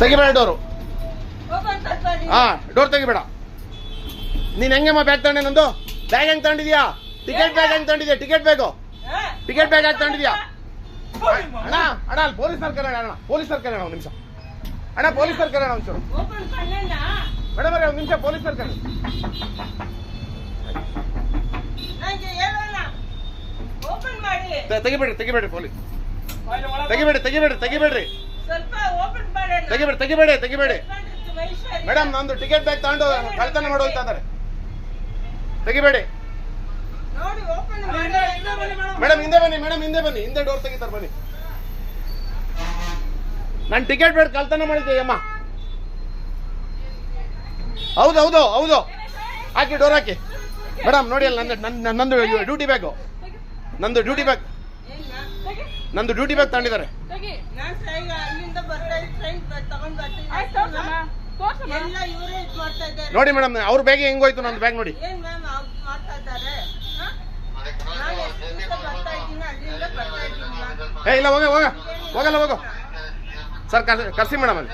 ತೆಗಿಬೇಡ door. ಹಾ, door ತೆಗಿಬೇಡ. ನೀನ್ ಹೆಂಗಮ್ಮ bag ತಗೊಂಡೆ? ನಂದು ಬ್ಯಾಗ್ ಹೆಂಗ್ ತಗೊಂಡಿದ್ಯಾ? ಟಿಕೆಟ್ ಬ್ಯಾಗ್ ಹೆಂಗ್ ತಗೊಂಡಿದ್ಯಾ? ಟಿಕೆಟ್ ಬ್ಯಾಗ್ ಯಾಕೆ ತಗೊಂಡಿದ್ಯಾ? ಅಣ್ಣ ಅಣ್ಣ, ಅಲ್ಲಿ ಪೊಲೀಸರು ಕರೆಯೋಣ. ಅಣ್ಣ ಪೊಲೀಸರು ಕರೆಯೋಣ ಒಂದು ನಿಮಿಷ. ಅಣ್ಣ ಪೊಲೀಸರು ಕರೆಯೋಣ ಒಂಚೂರು. ಮೇಡಮ್ ಅವ್ರೆ ಒಂದು ನಿಮಿಷ, ಪೊಲೀಸರು ಕರೆ. ತೆಗಿಬೇಡ್ರಿ ಪೊಲೀಸ್. ತೆಗಿಬೇಡಿ. ಮೇಡಮ್ ನಂದು ಟಿಕೆಟ್ ಬ್ಯಾಗ್ ತಗೊಂಡು ಕಳ್ತನ ಮಾಡೋಲ್ತಾ ಇದಾರೆ. ತೆಗಿಬೇಡಿ ಮೇಡಮ್. ಹಿಂದೆ ಬನ್ನಿ. ಹಿಂದೆ ಡೋರ್ ತೆಗಿತಾರೆ ಬನ್ನಿ. ನಾನು ಟಿಕೆಟ್ ಬ್ಯಾಗ್ ಕಳ್ತನ ಮಾಡಿದ್ದೆ ಅಮ್ಮ. ಹೌದು ಹಾಕಿ, ಡೋರ್ ಹಾಕಿ. ಮೇಡಮ್ ನೋಡಿ, ಅಲ್ಲಿ ನಂದು ಡ್ಯೂಟಿ ಬ್ಯಾಗು. ನಂದು ಡ್ಯೂಟಿ ಬ್ಯಾಗ್ ತಗೊಂಡಿದ್ದಾರೆ. ನೋಡಿ ಮೇಡಮ್, ಅವ್ರ ಬ್ಯಾಗ್ ಹೆಂಗೋಯ್ತು, ನಂದು ಬ್ಯಾಗ್ ನೋಡಿ. ಇಲ್ಲ, ಹೋಗಲ್ಲ ಸರ್, ಕರ್ಸಿ ಮೇಡಮ್ ಅಲ್ಲಿ.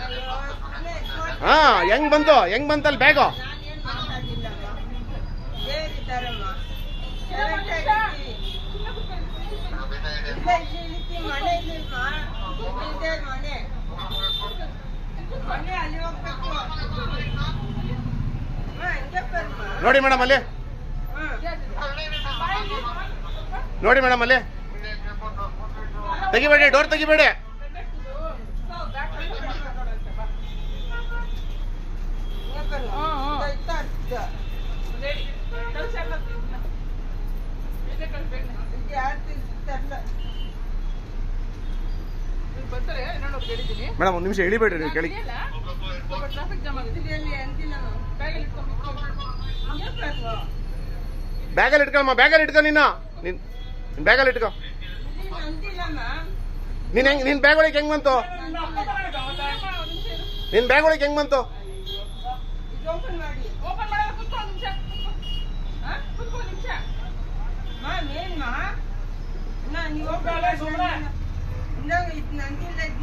ಹಾ, ಹೆಂಗ್ ಬಂತಲ್ಲಿ ಬ್ಯಾಗು? ನೋಡಿ ಮೇಡಮ್ ಅಲ್ಲಿ. ತೆಗಿಬೇಡಿ, ಡೋರ್ ತೆಗಿಬೇಡಿ. ಮೇಡಮ್ ಒಂದು ನಿಮಿಷ ಇಳಿಬೇಡ್ರಿ, ಕೇಳಿ. ಬ್ಯಾಗಲ್ಲಿ ಇಟ್ಕೊಮ್ಮ, ನೀನು ಬ್ಯಾಗಲ್ಲಿ ಇಟ್ಕೊ. ನಿನ್ ಬ್ಯಾಗ್ ಒಳಗೆ ಹೆಂಗ್ ಬಂತು?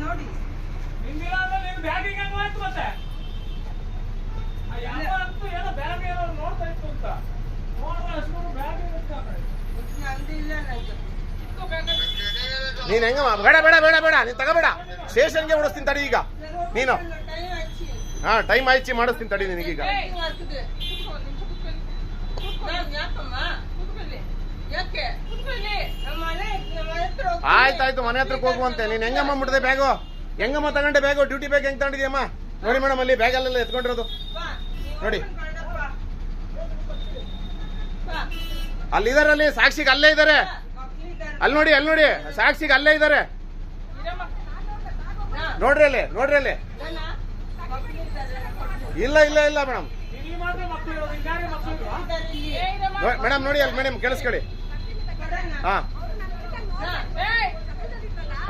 ನೋಡಿ ನೀನ್ ಹೆಂಗ? ಬೇಡ, ನೀನ್ ತಗೋಬೇಡ. ಸ್ಟೇಷನ್ಗೆ ಓಡಿಸ್ತೀನಿ ತಡಿ ಈಗ ನೀನು. ಹಾ, ಟೈಮ್ ಆಯ್ತು, ಮಾಡಿಸ್ತೀನಿ ತಡಿ ನಿನಗೀಗ. ಆಯ್ತಾಯ್ತು, ಮನೆ ಹತ್ರಕ್ಕೆ ಹೋಗುವಂತೆ. ನೀನ್ ಹೆಂಗಮ್ಮ ಬಿಡದೆ ಬ್ಯಾಗು? ಹೆಂಗಮ್ಮ ತಗೊಂಡೆ ಬ್ಯಾಗು? ಡ್ಯೂಟಿ ಬ್ಯಾಗ್ ಹೆಂಗ್ ತಗೊಂಡಿದ್ಯಮ್ಮ? ನೋಡಿ ಮೇಡಮ್, ಅಲ್ಲಿ ಬ್ಯಾಗಲ್ಲೆಲ್ಲ ಎತ್ಕೊಂಡಿರೋದು ನೋಡಿ. ಅಲ್ಲಿದಾರೆ, ಅಲ್ಲಿ ಸಾಕ್ಷಿಗೆ ಅಲ್ಲೇ ಇದಾರೆ. ಅಲ್ಲಿ ನೋಡಿ ಸಾಕ್ಷಿಗೆ ಅಲ್ಲೇ ಇದಾರೆ. ನೋಡ್ರಿ ಅಲ್ಲಿ. ಇಲ್ಲ ಮೇಡಮ್. ಮೇಡಮ್ ನೋಡಿ ಅಲ್ಲಿ, ಮೇಡಮ್ ಕೇಳಿಸ್ಕೊಳ್ಳಿ.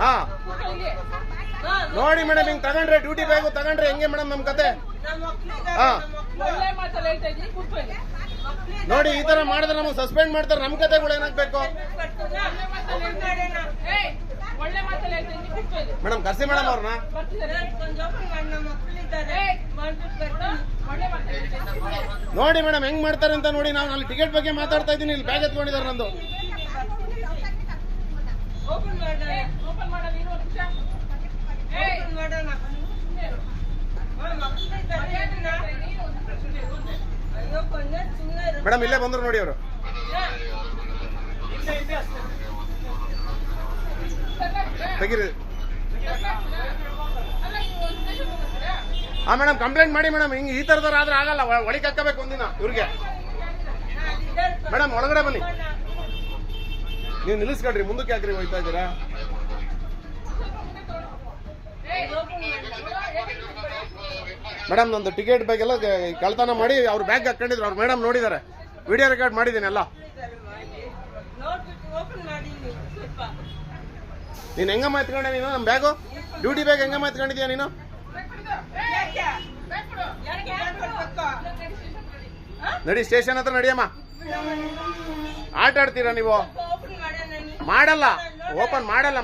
ಹಾ ನೋಡಿ ಮೇಡಮ್, ಹಿಂಗ್ ತಗೊಂಡ್ರೆ ಡ್ಯೂಟಿ ಬ್ಯಾಗು ತಗೊಂಡ್ರೆ ಹೆಂಗೆ ಮೇಡಮ್ ನಮ್ ಕತೆ? ಹಾ ನೋಡಿ, ಈ ತರ ಮಾಡಿದ್ರೆ ನಮಗೆ ಸಸ್ಪೆಂಡ್ ಮಾಡ್ತಾರೆ. ನಮ್ ಕತೆಗಳು ಏನಾಗ್ಬೇಕು ಮೇಡಮ್? ಕರ್ಸಿ ಮೇಡಮ್ ಅವ್ರನ್ನ. ನೋಡಿ ಮೇಡಮ್ ಹೆಂಗ್ ಮಾಡ್ತಾರೆ ಅಂತ ನೋಡಿ. ನಾವು ಅಲ್ಲಿ ಟಿಕೆಟ್ ಬಗ್ಗೆ ಮಾತಾಡ್ತಾ ಇದ್ದೀನಿ, ಇಲ್ಲಿ ಬ್ಯಾಗ್ ಎತ್ಕೊಂಡಿದ್ದಾರೆ ನಂದು. ಮೇಡಮ್ ಇಲ್ಲೇ ಬಂದ್ರು ನೋಡಿ ಅವರು. ತೆಗೀರಿ. ಹಾ ಮೇಡಮ್, ಕಂಪ್ಲೇಂಟ್ ಮಾಡಿ ಮೇಡಮ್. ಹಿಂಗ್ ಈ ತರದವ್ರು ಆದ್ರೆ ಆಗಲ್ಲ, ಒಳಗೆ ಹಾಕಬೇಕು ಒಂದಿನ ಇವ್ರಿಗೆ. ಮೇಡಮ್ ಒಳಗಡೆ ಬನ್ನಿ. ನೀವು ನಿಲ್ಲಿಸ್ಕೊಳ್ರಿ, ಮುಂದಕ್ಕೆ ಯಾಕ್ರಿ ಹೋಗ್ತಾ ಇದ್ದೀರಾ? ಮೇಡಮ್ ನಂದು ಟಿಕೆಟ್ ಬ್ಯಾಗ್ ಎಲ್ಲ ಕಳ್ತನ ಮಾಡಿ ಅವ್ರ ಬ್ಯಾಗ್ ಹಾಕೊಂಡಿದ್ರು. ಅವ್ರು ಮೇಡಮ್ ನೋಡಿದ್ದಾರೆ, ವಿಡಿಯೋ ರೆಕಾರ್ಡ್ ಮಾಡಿದ್ದೀನಿ ಎಲ್ಲ. ನೀನ್ ಹೆಂಗಮ್ಮ ಎತ್ಕೊಂಡೆ ನೀನು ನಮ್ಮ ಬ್ಯಾಗು? ಡ್ಯೂಟಿ ಬ್ಯಾಗ್ ಹೆಂಗಮ್ಮ ಎತ್ಕೊಂಡಿದ್ಯಾ ನೀನು? ನಡಿ, ಸ್ಟೇಷನ್ ಹತ್ರ ನಡಿಯಮ್ಮ. ಆಟ ಆಡ್ತೀರಾ ನೀವು? ಮಾಡಲ್ಲ, ಓಪನ್ ಮಾಡಲ್ಲ.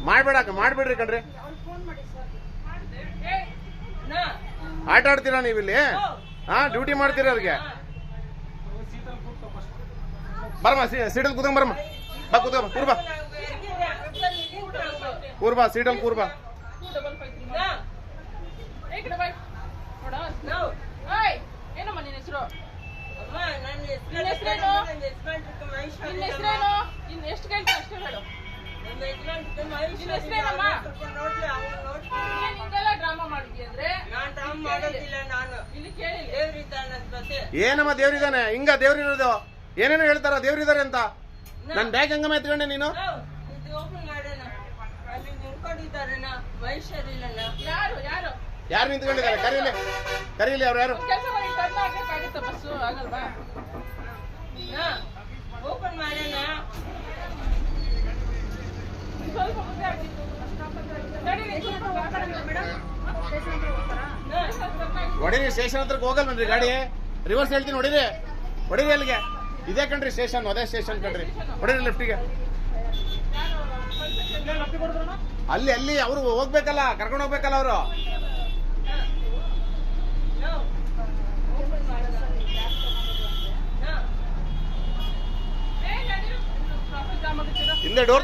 ಮಾಡ್ಬಿಡ್ರಿ ಕಣ್ರಿ. ಆಟ ಆಡ್ತೀರಾ ನೀವು ಇಲ್ಲಿ? ಡ್ಯೂಟಿ ಮಾಡ್ತೀರಾ ಅವ್ರಿಗೆ? ಬರಮ್ಮ ಸೀಟಲ್ ಕೂತ್ಕೊಂಡ್ ಬರಮ್ಮ. ಬಾ ಕೂತ್ಕೊಂಬ, ಕೂರ್ಬಾ ಕೂರ್ಬಾ ಸೀಟಲ್ ಕೂರ್ಬಾ. ಏನಮ್ಮ ನಿನ್ನ ಹೆಸರು? ಎಷ್ಟು ಕೇಳ್ತೀನಿ ಅಷ್ಟೇ ಹೇಳು. ಡ್ರಾಮಾ ಮಾಡಿದ್ವಿ ಅಂದ್ರೆ ಇಲ್ಲಿ ಕೇಳಿ. ಏನಮ್ಮ ದೇವ್ರಿದಾನೆ? ಹಿಂಗ ದೇವ್ರಿರೋದು ಏನೇನೋ ಹೇಳ್ತಾರ ದೇವ್ರಿದಾರೆ ಅಂತ. ನನ್ ಬ್ಯಾಗ್ ಹಂಗಮ್ಮ ಎತ್ಕೊಂಡೆ ನೀನು? ಯಾರು ಯಾರು ಯಾರು ನಿಂತ್ಕೊಂಡಿದ್ದಾರೆ? ಕರೀಲಿ ಅವ್ರು ಯಾರು? ಕೆಲಸ ಮಾಡಿ ಆಗಬೇಕಾಗುತ್ತೆ. ಬಸ್ಸು ಆಗಲ್ವಾ? ಓಪನ್ ಮಾಡೋಣ. ಸ್ವಲ್ಪ ಮುಂದೆ ಆಗಿತ್ತು. ಹೊಡಿರಿ, ಸ್ಟೇಷನ್ ಹತ್ರಕ್ಕೆ ಹೋಗಲ್ವನ್ರಿ ಗಾಡಿ? ರಿವರ್ಸ್ ಹೇಳ್ತೀನಿ, ಹೊಡಿರಿ ಅಲ್ಲಿಗೆ. ಇದೇ ಕಣ್ರಿ ಸ್ಟೇಷನ್, ಅದೇ ಸ್ಟೇಷನ್ ಕಣ್ರಿ. ಹೊಡಿರಿ ಲೆಫ್ಟಿಗೆ. ಅಲ್ಲಿ ಅವ್ರು ಹೋಗ್ಬೇಕಲ್ಲ, ಕರ್ಕೊಂಡು ಹೋಗ್ಬೇಕಲ್ಲ ಅವರು. ಹಿಂದೆ ಡೋರ್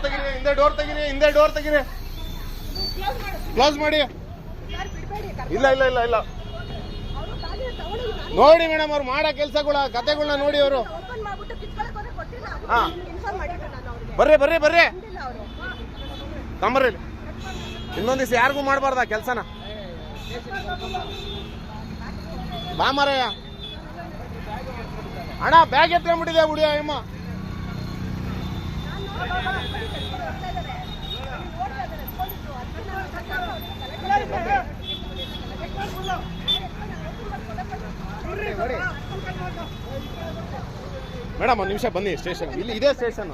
ತೆಗೀರಿ. ಕ್ಲೋಸ್ ಮಾಡಿ. ಇಲ್ಲ ನೋಡಿ ಮೇಡಮ್, ಅವ್ರು ಮಾಡೋ ಕೆಲ್ಸಗಳ ಕತೆಗಳನ್ನ ನೋಡಿ ಅವರು. ಹಾ ಬರ್ರಿ ತಂಬರ್ರಿ. ಇನ್ನೊಂದ್ ದಿವಸ ಯಾರಿಗೂ ಮಾಡಬಾರ್ದ ಕೆಲ್ಸನ. ಬಾ ಮಾರಯ್ಯ. ಅಣ್ಣ ಬ್ಯಾಗ್ ಎತ್ಕೊಂಡ್ಬಿಟ್ಟಿದೆ ಹುಡಿಯ ಅಮ್ಮ. ಮೇಡಮ್ ಒಂದು ನಿಮಿಷ ಬನ್ನಿ ಸ್ಟೇಷನ್. ಇಲ್ಲಿ ಇದೇ ಸ್ಟೇಷನ್.